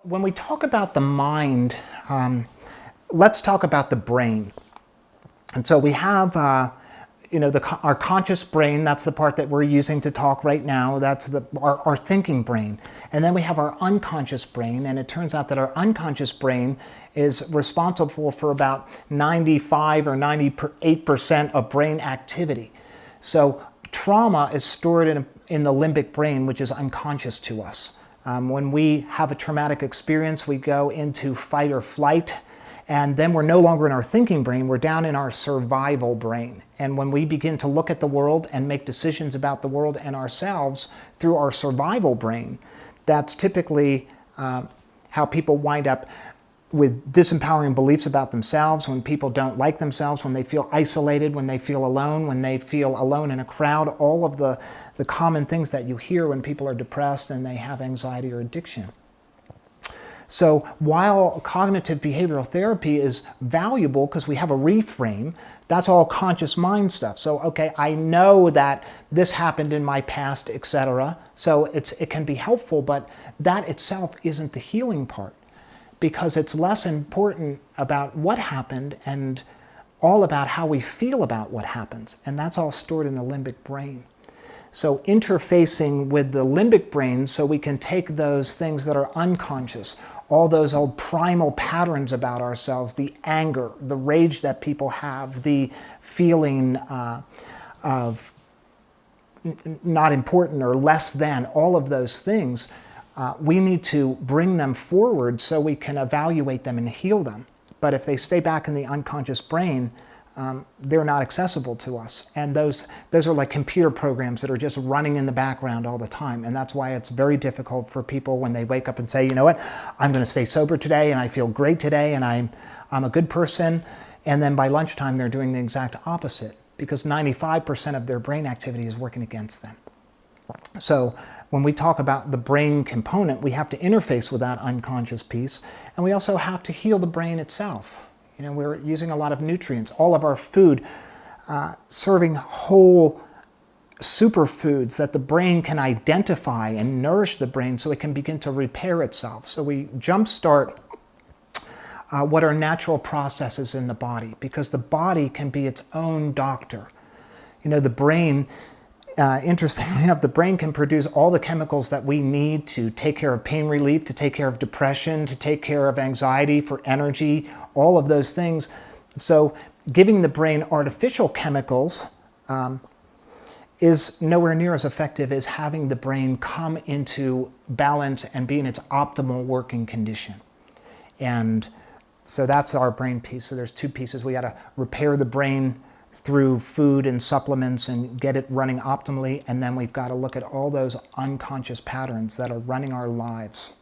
When we talk about the mind, let's talk about the brain. And so we have, our conscious brain. That's the part that we're using to talk right now. That's our thinking brain. And then we have our unconscious brain. And it turns out that our unconscious brain is responsible for about 95 or 98% of brain activity. So trauma is stored in the limbic brain, which is unconscious to us. When we have a traumatic experience, we go into fight or flight, and then we're no longer in our thinking brain, we're down in our survival brain. And when we begin to look at the world and make decisions about the world and ourselves through our survival brain, that's typically how people wind up with disempowering beliefs about themselves, when people don't like themselves, when they feel isolated, when they feel alone in a crowd, all of the common things that you hear when people are depressed and they have anxiety or addiction. So while cognitive behavioral therapy is valuable because we have a reframe, that's all conscious mind stuff. So, okay, I know that this happened in my past, etc. So it can be helpful, but that itself isn't the healing part, because it's less important about what happened and all about how we feel about what happens. And that's all stored in the limbic brain. So interfacing with the limbic brain so we can take those things that are unconscious, all those old primal patterns about ourselves, the anger, the rage that people have, the feeling of not important or less than, all of those things, we need to bring them forward so we can evaluate them and heal them. But if they stay back in the unconscious brain, they're not accessible to us. And those are like computer programs that are just running in the background all the time. And that's why it's very difficult for people when they wake up and say, you know what, I'm going to stay sober today and I feel great today and I'm a good person. And then by lunchtime, they're doing the exact opposite, because 95% of their brain activity is working against them. So when we talk about the brain component, we have to interface with that unconscious piece, and we also have to heal the brain itself. We're using a lot of nutrients. All of our food, serving whole superfoods that the brain can identify and nourish the brain so it can begin to repair itself. So we jumpstart what are natural processes in the body, because the body can be its own doctor. The brain, interestingly enough, the brain can produce all the chemicals that we need to take care of pain relief, to take care of depression, to take care of anxiety, for energy, all of those things. So giving the brain artificial chemicals is nowhere near as effective as having the brain come into balance and be in its optimal working condition. And so that's our brain piece. So there's two pieces. We got to repair the brain through food and supplements and get it running optimally. And then we've got to look at all those unconscious patterns that are running our lives.